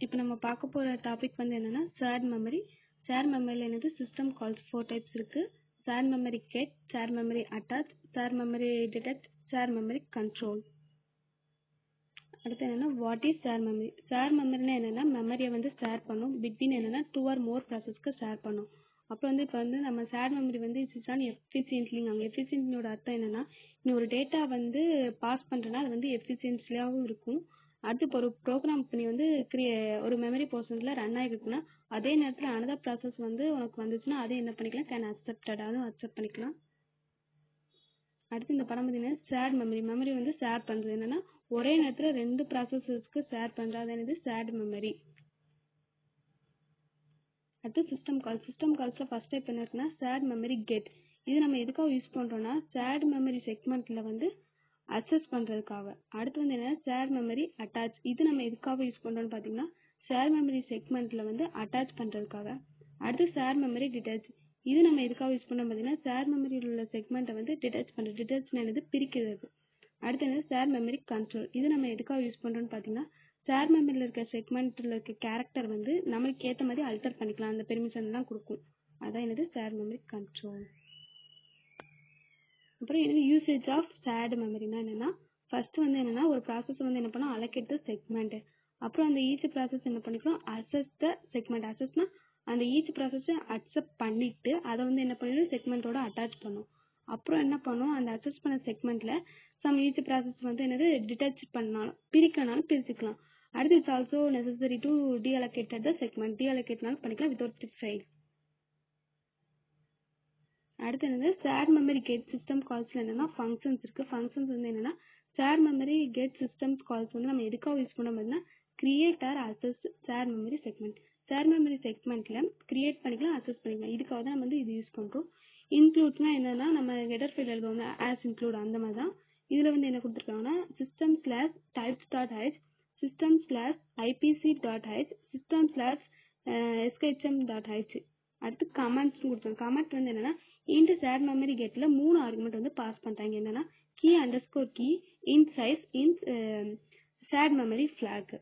இப்போ நம்ம பார்க்க போகிற டாபிக் வந்து என்னென்னா ஷேர்ட் மெமரி. ஷேர்ட் மெமரியில் என்னது சிஸ்டம் கால்ஸ் 4 டைப்ஸ் இருக்குது. Shared memory get, shared memory attach, shared memory detect, shared memory control. அடுத்து என்னென்னா what is share memory. Share மெமரினா என்னென்னா மெமரியை வந்து ஷேர் பண்ணும். பிட்வீன் என்னென்னா 2 or more ப்ராசஸ்க்கு ஷேர் பண்ணும். அப்போ வந்து இப்போ வந்து நம்ம ஷேர் மெமரி வந்து இட்ஸ் ஆன் எஃபிஷியன்ட்லிங்க. அங்கே எஃபிஷியன்ட்லியோட அர்த்தம் என்னென்னா இன்னொரு டேட்டா வந்து பாஸ் பண்ணுறேன்னா அது வந்து எஃபிஷியன்சியாகவும் இருக்கும். அடுத்து இப்போ ஒரு ப்ரோக்ராம் பண்ணி வந்து ஒரு மெமரி போர்ஷனில் ரன் ஆகிருக்குன்னா அதே நேரத்தில் அனதர் ப்ராசஸ் வந்து உனக்கு வந்துச்சுன்னா அதே என்ன பண்ணிக்கலாம், கேன் அக்செப்டட், அதுவும் அக்செப்ட் பண்ணிக்கலாம். அடுத்து இந்த படம் பார்த்தீங்கன்னா ஷேர்ட் மெமரி. மெமரி வந்து ஷேர் பண்ணுறது என்னென்னா ஒரே நேரத்தில் 2 ப்ராசஸஸ்க்கு ஷேர் பண்ணுறது என்னது ஷேர்ட் மெமரி. அடுத்து சிஸ்டம் கால். சிஸ்டம் கால்ஸில் ஃபர்ஸ்ட் டைப் என்ன இருக்குன்னா ஷேர்ட் மெமரி கெட். இது நம்ம எதுக்காக யூஸ் பண்ணுறோம்னா ஷேர்ட் மெமரி செக்மெண்ட்டில் வந்து அக்சஸ் பண்ணுறதுக்காக. அடுத்து வந்து என்ன ஷேர் மெமரி அட்டாச். இது நம்ம எதுக்காக யூஸ் பண்ணுறோம்னு பார்த்தீங்கன்னா ஷேர் மெமரி செக்மெண்ட்டில் வந்து அட்டாச் பண்ணுறதுக்காக. அடுத்து ஷேர் மெமரி டிடெச். இது நம்ம எதுக்காக யூஸ் பண்ணோம் பார்த்தீங்கன்னா ஷேர் மெமரியில் உள்ள செக்மெண்ட்டை வந்து டிடெச் பண்ணுறது. டிடெச்னா என்னது, பிரிக்கிறது. அடுத்து என்னது ஷேர் மெமரி கண்ட்ரோல். இது நம்ம எதுக்காக யூஸ் பண்ணுறோம்னு பார்த்தீங்கன்னா ஷேர் மெமரியில் இருக்க செக்மெண்ட்டில் இருக்க கேரக்டர் வந்து நம்மளுக்கு ஏற்ற மாதிரி அல்டர் பண்ணிக்கலாம், அந்த பெர்மிஷன்லாம் கொடுக்கும். அதான் என்னது ஷேர் மெமரி கண்ட்ரோல். அப்புறம் என்னது யூசேஜ் ஆஃப் ஷேர்டு மெமரினா என்னன்னா ஃபர்ஸ்ட் வந்து என்னன்னா ஒரு ப்ராசஸ் வந்து என்ன பண்ணோம், அலோகேட் த செக்மெண்ட். அப்புறம் அந்த ஈச் ப்ராசஸ் என்ன பண்ணிக்கலாம், அக்சஸ் த செக்மெண்ட். அக்சஸ்னா அந்த ஈச் ப்ராசஸை அக்செப்ட் பண்ணிட்டு அதை வந்து என்ன பண்ணிடும், செக்மெண்ட்டோட அட்டாச் பண்ணும். அப்புறம் என்ன பண்ணும், அந்த அக்சஸ் பண்ண செக்மெண்ட்ல சம் ஈச் ப்ராசஸ் வந்து என்னது டிடெச் பண்ணாலும் பிரிக்கனாலும் பிரிச்சுக்கலாம். அடுத்து it's also necessary to deallocated the segment. டீஅலோகேட்னாலும் பண்ணிக்கலாம் வித்வுட் ஃபெயில். அடுத்து என்னது ஷேர் மெமரி கெட் சிஸ்டம் கால்ஸ்ல என்னன்னா ஃபங்க்ஷன்ஸ் இருக்கு. ஃபங்க்ஷன்ஸ் வந்து என்னன்னா share memory get system calls வந்து நம்ம எதுக்காக யூஸ் பண்ணோம் அப்படின்னா create or access share memory segment. Share memory செக்மெண்ட்ல கிரியேட் பண்ணிக்கலாம், அக்சஸ் பண்ணிக்கலாம். இதுக்காக தான் நம்ம வந்து இது யூஸ் பண்றோம். இன்க்ளூட்னா என்னன்னா நம்ம ஹெடர் ஃபைல் எழுதுவோம் ஆஸ் இன்க்ளூட், அந்த மாதிரி தான். இதுல வந்து என்ன கொடுத்துருக்காங்கன்னா system slash types dot H, system slash IPC dot H, system slash SHM dot H. அடுத்து கமெண்ட்ஸ் கொடுத்துருக்கோம். கமெண்ட் வந்து என்னன்னா இந்த ஷேர் மெமரி கெட்ல 3 ஆர்குமெண்ட் வந்து பாஸ் பண்றாங்க. என்னன்னா key underscore key, int size, int share memory flag.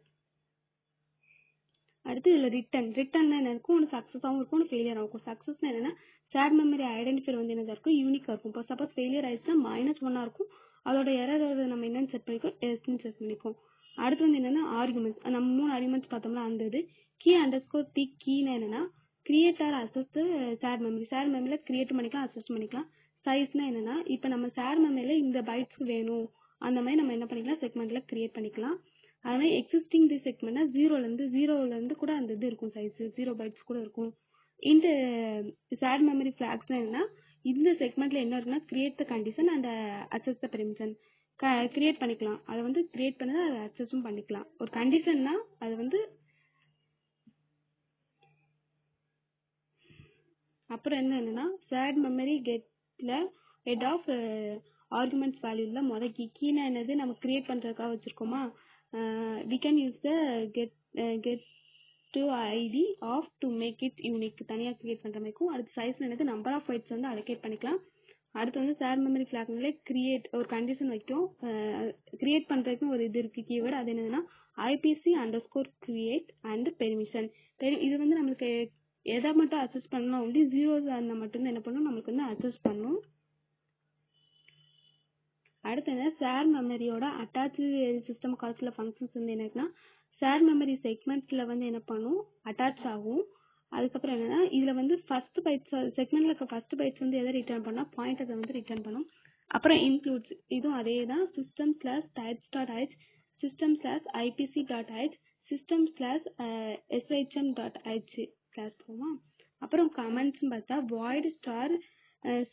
அடுத்து இதுல ரிட்டர்ன் என்ன இருக்கும், ஒன்று சக்ஸஸாகவும் இருக்கும், ஒன்று ஃபெயிலியர் ஆகும். சக்ஸஸ்னா என்னன்னா ஷேர் மெமரி ஐடென்டிஃபையர் வந்து என்னதா இருக்கும், யூனிக்கா இருக்கும். இப்போ சப்போஸ் ஃபெயிலியர் ஆயிடுச்சுன்னா -1 இருக்கும். அதோட எரர் நம்ம என்னன்னு செட் பண்ணிக்கோ, எஸ்ன்னு செட் பண்ணிக்கோ. அடுத்து வந்து என்னன்னா ஆர்குமெண்ட்ஸ். நம்ம 3 ஆர்குமெண்ட்ஸ் பார்த்தோம்னா அந்த இது கீ அண்டர்ஸ்கோர் பி. கீனா என்னன்னா create or access share memory. Share மெமரியில கிரியேட் பண்ணிக்கலாம், அக்சஸ் பண்ணிக்கலாம். சைஸ்னா என்னன்னா இப்போ நம்ம ஷேர் மெமரியில இந்த பைட்ஸ் வேணும் அந்த மாதிரி நம்ம என்ன பண்ணிக்கலாம், செக்மெண்ட்ல கிரியேட் பண்ணிக்கலாம். அதனால எக்ஸிஸ்டிங் தி செக்மெண்ட்னா ஜீரோல இருந்து கூட அந்த இது இருக்கும், சைஸ் 0 பைட்ஸ் கூட இருக்கும். இந்த ஷேர் மெமரி ஃபிளாக்ஸ்னா என்னன்னா இந்த செக்மெண்ட்ல என்ன இருக்குன்னா create the condition and access the permission. Create பண்ணிக்கலாம், அதை வந்து கிரியேட் பண்ணதை அதை அக்சஸும் பண்ணிக்கலாம். ஒரு கண்டிஷன்னா அது வந்து அப்புறம் என்னன்னா ஷேர்ட் மெமரி கெட்ல ஹெட் ஆஃப் ஆர்குமெண்ட்ஸ் வேல்யூல முதல் கீனா என்னது நம்ம கிரியேட் பண்றதுக்காக வச்சிருக்கோமா, we can use the get to id of to make it unique. தனியாக கிரியேட் பண்ற மாதிரி இருக்கும். அடுத்து சைஸ் என்னது நம்பர் ஆஃப் பைட்ஸ் வந்து அலோகேட் பண்ணிக்கலாம். அடுத்து வந்து ஷேர் மெமரி ஃபிளாக்னாலே கிரியேட் ஒரு கண்டிஷன் வைக்கும், கிரியேட் பண்றதுக்கு ஒரு இது இருக்கு கீவேர்டு. அது என்னதுன்னா IPC underscore create and permission. இது வந்து நம்மளுக்கு எதை மட்டும் அக்சஸ் பண்ணணும், வந்து ஜீரோஸ் அந்த மட்டும் என்ன பண்ணணும், நம்மளுக்கு வந்து அக்சஸ் பண்ணணும். அடுத்து என்ன ஷேர் மெமரியோட அட்டாச் சிஸ்டம் கால்ஸ்ல ஃபங்க்ஷன்ஸ் வந்து என்னன்னா ஷேர் மெமரி செக்மெண்ட்ல வந்து என்ன பண்ணும், அட்டாச் ஆகும். அதுக்கப்புறம் என்னன்னா இதுல வந்து ஃபர்ஸ்ட் பைட்ஸ் செக்மெண்ட்ல இருக்க ஃபர்ஸ்ட் பைட்ஸ் வந்து எதை ரிட்டர்ன் பண்ணா பாயிண்டரை வந்து ரிட்டர்ன் பண்ணும். அப்புறம் இன்க்ளூட்ஸ், இதுவும் அதே தான். System slash types dot H, system slash IPC dot H, system slash SHM dot H class போவோம். அப்புறம் கமெண்ட்ஸ் பார்த்தா void star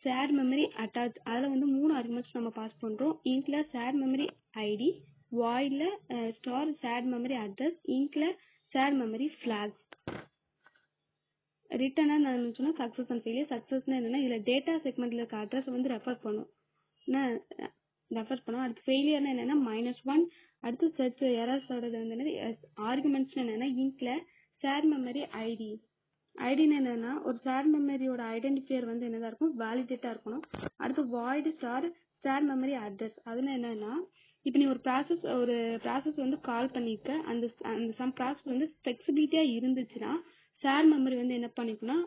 share memory attach. அதில் வந்து 3 ஆர்குமெண்ட்ஸ் நம்ம பாஸ் பண்ணுறோம். இன்க்ல ஷேர் மெமரி ஐடி, வாய்ட்ல ஸ்டார் ஷேர் மெமரி அட்ரஸ், இன்க்ல ஷேர் மெமரி ஃபிளாக். ரிட்டர்னா நான் சொன்னா சக்ஸஸ் அண்ட் ஃபெயிலியர். சக்ஸஸ்னா என்னன்னா இதில் டேட்டா செக்மெண்ட்ல இருக்க அட்ரஸ் வந்து ரெஃபர் பண்ணும். அடுத்து ஃபெயிலியர்னா என்னன்னா -1. அடுத்து சர்ச் எரர்ஸோட வந்து ஆர்குமெண்ட்ஸ் என்னன்னா இன்க்ல ஷேர் மெமரி ஐடி. ஐடின்னு என்னன்னா ஒரு ஷேர் மெமரியோட ஐடென்டிஃபையர் வந்து என்னதா இருக்கும், வேலிடேட்டா இருக்கணும். அடுத்து void star share memory address. அதுல என்னன்னா இப்போ நீ ஒரு ப்ராசஸ் வந்து கால் பண்ணிக்க, அந்த சம் ப்ராசஸ் வந்து ஃப்ளெக்சிபிலிட்டியா இருந்துச்சுன்னா ஷேர் மெமரி வந்து என்ன பண்ணிக்கணும்,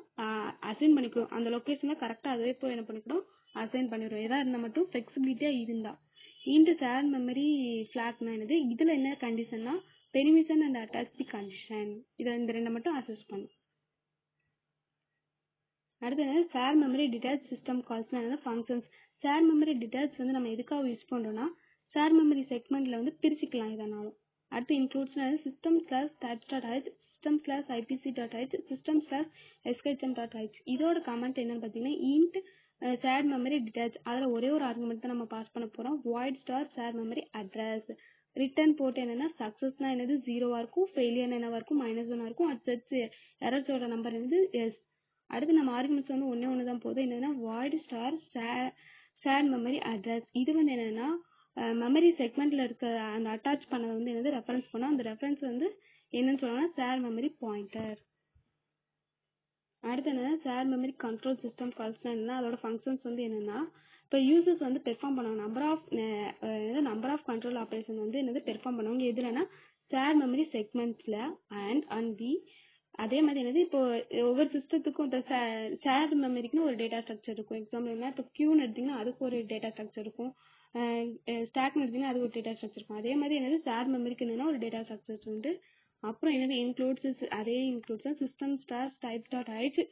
அசைன் பண்ணிக்கணும். அந்த லொக்கேஷன்ல கரெக்டாக அதே போய் என்ன பண்ணிக்கணும், அசைன் பண்ணிடுவோம். எதா இருந்தால் மட்டும் ஃப்ளெக்சிபிலிட்டியா இருந்தா. இந்த ஷேர் மெமரி ஃபிளாக்னா என்னது, இதுல என்ன கண்டிஷன்னா பெர்மிஷன் அண்ட் அட்டாச் கண்டிஷன், இதை இந்த ரெண்டை மட்டும் அசஸ் பண்ணும். அடுத்து என்ன, ஷேர் மெமரி டிட்டாச் சிஸ்டம் கால்ஸ்னா என்ன, ஃபங்க்ஷன்ஸ். ஷேர் மெமரி டிட்டாச் வந்து நம்ம எதுக்காக யூஸ் பண்றோம்னா ஷேர் மெமரி செக்மெண்ட்ல வந்து பிரிச்சுக்கலாம் இதனாலும். அடுத்து இன்க்ளூட்ஸ்னா system slash types dot H, system slash IPC dot H, system slash SHM dot H. இதோட கமெண்ட் என்னன்னு பார்த்தீங்கன்னா இன்ட் ஷேர் மெமரி டிட்டாச், அதில் ஒரே ஒரு ஆர்குமெண்ட் தான் நம்ம பாஸ் பண்ண போறோம். void star share memory address. Return போட்டு என்னன்னா சக்சஸ்னா என்னது 0வா இருக்கும், ஃபெயிலியர்னா என்னவா இருக்கும் -1 இருக்கும், அடுத்து எரர்ஸோட நம்பர் என்னது எஸ். அடுத்து நம்ம ஆர்குமெண்ட்ஸ் வந்து ஒன்று தான் போதும். என்னன்னா void star share memory address. இது வந்து என்னன்னா மெமரி செக்மெண்ட்ல இருக்க அந்த அட்டாச் பண்ணதை வந்து என்னது ரெஃபரன்ஸ் பண்ணோம். அந்த ரெஃபரன்ஸ் வந்து என்னன்னு சொல்லணும்னா ஷேர் மெமரி பாயிண்டர். அடுத்து என்னன்னா ஷேர் மெமரி கண்ட்ரோல் சிஸ்டம் கால்ஸ்னா என்னன்னா அதோட ஃபங்க்ஷன்ஸ் வந்து என்னன்னா இப்போ யூசர்ஸ் வந்து பெர்ஃபார்ம் பண்ணுவாங்க. நம்பர் ஆஃப் கண்ட்ரோல் ஆப்ரேஷன் வந்து என்னது பெர்ஃபார்ம் பண்ணுவாங்க. எதுலன்னா ஷேர் மெமரி செக்மெண்ட்ஸ்ல அண்ட் தி அதே மாதிரி என்னது இப்போ ஒவ்வொரு சிஸ்டத்துக்கும் இப்போ ஷேர் மெமரிக்குன்னு ஒரு டேட்டா ஸ்ட்ரக்சர் இருக்கும். எக்ஸாம்பிள் என்ன, இப்போ கியூன்னு எடுத்தீங்கன்னா அதுக்கு ஒரு டேட்டா ஸ்ட்ரக்சர் இருக்கும், ஸ்டாக்னு எடுத்தீங்கன்னா அது ஒரு டேட்டா ஸ்ட்ரக்சர் இருக்கும். அதே மாதிரி என்னது ஷேர் மெமரிக்கு என்னன்னா ஒரு டேட்டா ஸ்ட்ரக்சர்ஸ் உண்டு. அப்புறம் என்னது இன்க்ளூட்ஸ், அதே includes system stars types dot H,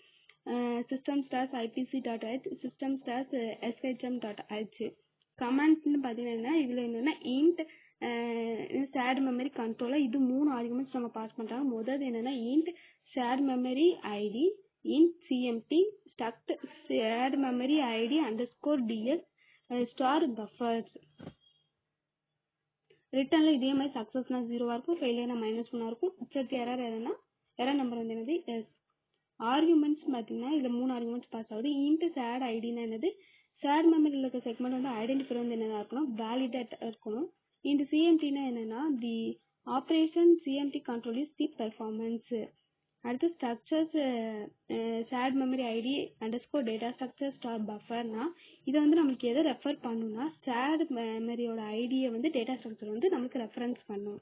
system stars IPC dot H, system stars SHM dot H. கமெண்ட்னு பார்த்தீங்கன்னா இதுல என்னன்னா இன்ட் ஷேர் மெமரி கண்ட்ரோலர், இது 3 ஆர்குமெண்ட்ஸ் நம்ம பாஸ் பண்றாங்க. முதல்ல என்னன்னா int share memory ID int CMD struct share memory ID underscore DS star buffers. ரிட்டர்ன்ல இதே மாதிரி சக்சஸ்னா 0வா இருக்கும், ஃபெயிலியர்னா -1 இருக்கும், அடுத்து எரர் நம்பர் வந்து என்னது எஸ். ஆர்குமெண்ட்ஸ் பார்த்தீங்கன்னா இதுல 3 ஆர்குமெண்ட்ஸ் பாஸ் ஆகுது. இன்ட் ஷேர் ஐடினா என்னது, ஷேர் மெமரியில் இருக்க செக்மெண்ட் வந்து ஐடென்டிஃபைர் வந்து என்னன்னா இருக்கணும், வேலிடேட் இருக்கணும். இந்த சிஎம்டினா என்னன்னா the operation CMD control is the performance. அடுத்து structures share memory ID underscore data structure star பஃபர்னா இதை வந்து நம்மளுக்கு எதை ரெஃபர் பண்ணுன்னா ஷேர் மெமரியோட ஐடியை வந்து டேட்டா ஸ்ட்ரக்சர் வந்து நமக்கு ரெஃபரன்ஸ் பண்ணும்.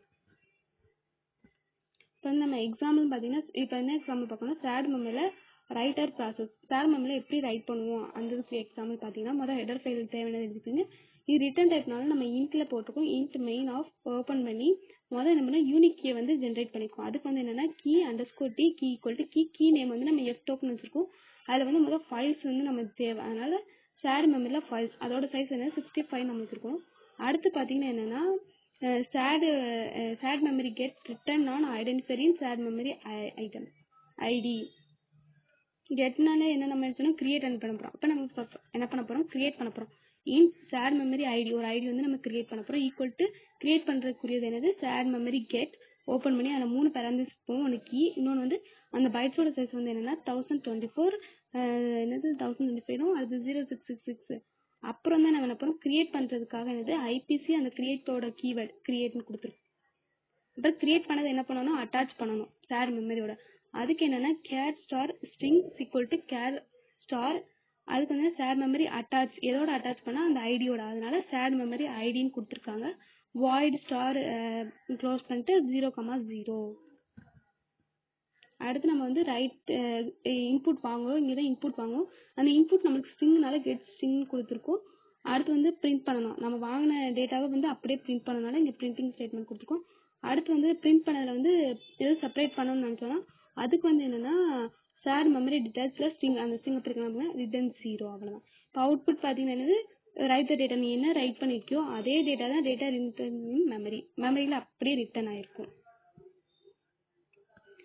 இப்போ வந்து நம்ம எக்ஸாம்பிள் பார்த்தீங்கன்னா இப்போ என்ன எக்ஸாம்பிள் பார்க்கணும், ஷேர் மெமரியில் ரைட்டர் ப்ராசஸ். ஷேர் மெமரியில் எப்படி ரைட் பண்ணுவோம் அந்த எக்ஸாம்பிள் பார்த்தீங்கன்னா முதல் ஹெடர் ஃபைல் தேவையானது எடுத்துக்கோங்க. இது ரிட்டர்ன் டைப்னால நம்ம இன்ட்ல போட்டிருக்கோம். இன்ட் மெயின் ஆஃப் ஓப்பன் பண்ணி முதல்ல என்ன பண்ணால் யூனிக் கீயை வந்து ஜென்ரேட் பண்ணிக்கும். அதுக்கு வந்து என்னன்னா key underscore T key equal to key name வந்து நம்ம எஃப் டோக்கன் வச்சிருக்கோம். அதில் வந்து முதல் ஃபைல்ஸ் வந்து நமக்கு தேவை, அதனால ஷேர் மெமரியில் ஃபைல்ஸ் அதோட சைஸ் என்ன 65 நம்ம வச்சிருக்கோம். அடுத்து பார்த்தீங்கன்னா என்னன்னா share memory get return on identifying share memory item ID. கெட்னால என்ன நம்ம எடுத்தோம்னா கிரியேட் பண்ண போகிறோம். அப்போ நம்ம என்ன பண்ண போகிறோம், கிரியேட் பண்ண போகிறோம். இன் ஷேர் மெமரி ஐடி ஒரு ஐடி வந்து நம்ம கிரியேட் பண்ண போகிறோம். ஈக்குவல் டு கிரியேட் பண்ணுறதுக்குரியது என்னது ஷேர் மெமரி கெட் ஓப்பன் பண்ணி அதில் 3 பேராமீட்டர்ஸ் போகும். ஒன்று கீ, இன்னொன்று வந்து அந்த பைட்ஸோட சைஸ் வந்து என்னன்னா 1024 என்னது 1025 அது 0666. அப்புறம் தான் நம்ம என்ன பண்ணுறோம், கிரியேட் பண்ணுறதுக்காக என்னது ஐபிசி அந்த கிரியேட்டோட கீவேர்டு கிரியேட்னு கொடுத்துருக்கோம். அப்புறம் கிரியேட் பண்ணதை என்ன பண்ணணும், அட்டாச் பண்ணணும் ஷேர் மெமரியோட. அதுக்கு என்னன்னா care star string equal to char star, அதுக்கு வந்து ஷேர் மெமரி அட்டாச் எதோட அட்டாச் பண்ணா அந்த ஐடியோட, அதனால ஷேர் மெமரி ஐடின்னு கொடுத்துருக்காங்க. void ஸ்டார் க்ளோஸ் பண்ணிட்டு 0,0. அடுத்து நம்ம வந்து ரைட் இன்புட் வாங்குவோம். இங்கே தான் இன்புட் வாங்குவோம். அந்த இன்புட் நம்மளுக்கு ஸ்ட்ரிங்னால கெட் ஸ்ட்ரிங் கொடுத்துருக்கோம். அடுத்து வந்து பிரிண்ட் பண்ணணும், நம்ம வாங்கின டேட்டாவை வந்து அப்படியே பிரிண்ட் பண்ணனால இங்கே பிரிண்டிங் ஸ்டேட்மெண்ட் கொடுத்துருக்கோம். அடுத்து வந்து பிரிண்ட் பண்ணதில் வந்து எதுவும் செப்பரேட் பண்ணணும்னு நினச்சோன்னா அதுக்கு வந்து என்னன்னா ஷேர் மெமரி டிட்டாச்சில் ஸ்ட்ரிங் அந்த ஸ்ட்ரிங் பிரிக்கலாம் ரிட்டர்ன் 0 அவ்வளோதான். இப்போ அவுட்புட் பார்த்தீங்கன்னா என்னது ரைட் த டேட்டா, நீ என்ன ரைட் பண்ணியிருக்கியோ அதே டேட்டா தான் டேட்டா ரிட்டர்ன் மெமரியில் அப்படியே ரிட்டர்ன் ஆயிருக்கும்.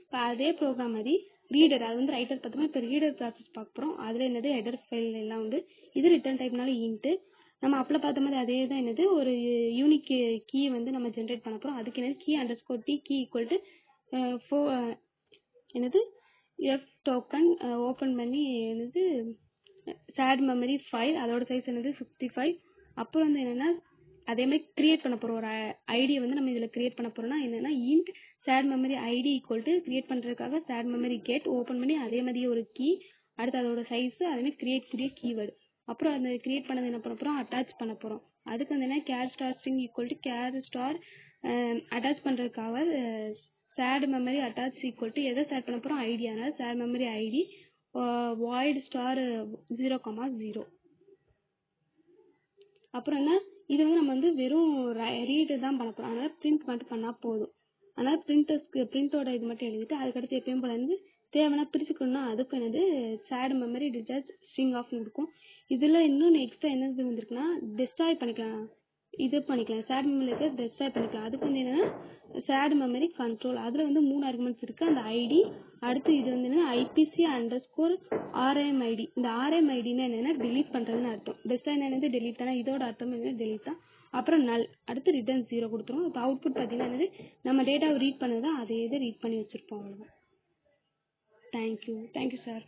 இப்போ அதே ப்ரோக்ராம் மாதிரி ரீடர், அது வந்து ரைட்டர் பார்த்தோம்னா இப்போ ரீடர் ப்ராசஸ் பார்க்க போகிறோம். அதில் என்னது ஹெடர் ஃபைல் எல்லாம் வந்து இது ரிட்டர்ன் டைப்னால இன்ட்டு நம்ம அப்பல பார்த்த மாதிரி அதே தான் என்னது ஒரு யூனிக் கீ வந்து நம்ம ஜென்ரேட் பண்ண போகிறோம். அதுக்கு என்னது key underscore T key equal to என்னது எஃப் டோக்கன் ஓப்பன் பண்ணி என்னது ஷேர் மெமரி ஃபைல் அதோட சைஸ் என்னது 65. அப்புறம் வந்து என்னன்னா அதே மாதிரி கிரியேட் பண்ண போகிறோம் ஒரு ஐடியை வந்து நம்ம இதில் கிரியேட் பண்ண போகிறோம்னா என்னன்னா int share memory ID equal to create பண்ணுறதுக்காக ஷேர் மெமரி கெட் ஓப்பன் பண்ணி அதே மாதிரி ஒரு கீ, அடுத்து அதோட சைஸ் அதே மாதிரி கிரியேட் கூடிய கீவேர்டு. அப்புறம் அந்த கிரியேட் பண்ணது என்ன பண்ண போகிறோம், அட்டாச் பண்ண போகிறோம். அதுக்கு வந்து என்ன char star string equal to char star attach பண்ணுறதுக்காக shared memory attach equal to எதை சேட் பண்ண போகிறோம் ஐடி. அதனால் shared memory ID void star 0,0. அப்புறம் என்ன இது வந்து நம்ம வந்து வெறும் ரீடு தான் பண்ண போகிறோம். அதனால் பிரிண்ட் மட்டும் பண்ணால் போதும். அதனால் பிரிண்டோட இது மட்டும் எழுதிட்டு அதுக்கடுத்து எப்பயும் போல வந்து தேவைன்னா பிரிச்சுக்கணும்னா அதுக்கு என்னது shared memory discharge string of இருக்கும். இதில் இன்னும் எக்ஸ்ட்ரா என்னது வந்துருக்குன்னா டெஸ்ட்ராய் பண்ணிக்கலாம். இது பண்ணிக்கலாம் சேட் மெமரிக்கு டெஸ்ட்ராய் பண்ணிக்கலாம். அதுக்கு வந்து என்னன்னா சேட் மெமரி கண்ட்ரோல் அதில் வந்து 3 ஆர்குமெண்ட்ஸ் இருக்குது. அந்த ஐடி அடுத்து இது வந்து என்னன்னா IPC_RMID. இந்த RMIDனா என்னன்னா delete பண்ணுறதுன்னு அர்த்தம். டெஸ்ட்ராய்னா என்னது delete தானே, இதோட அர்த்தம் என்ன delete தான். அப்புறம் நல் அடுத்து ரிட்டர்ன் 0 கொடுத்துரும். இப்போ அவுட்புட் பார்த்தீங்கன்னா என்னது நம்ம டேட்டாவை ரீட் பண்ணதான் அதே இதை ரீட் பண்ணி வச்சுருப்போம். அவ்வளோதான். Thank you sir.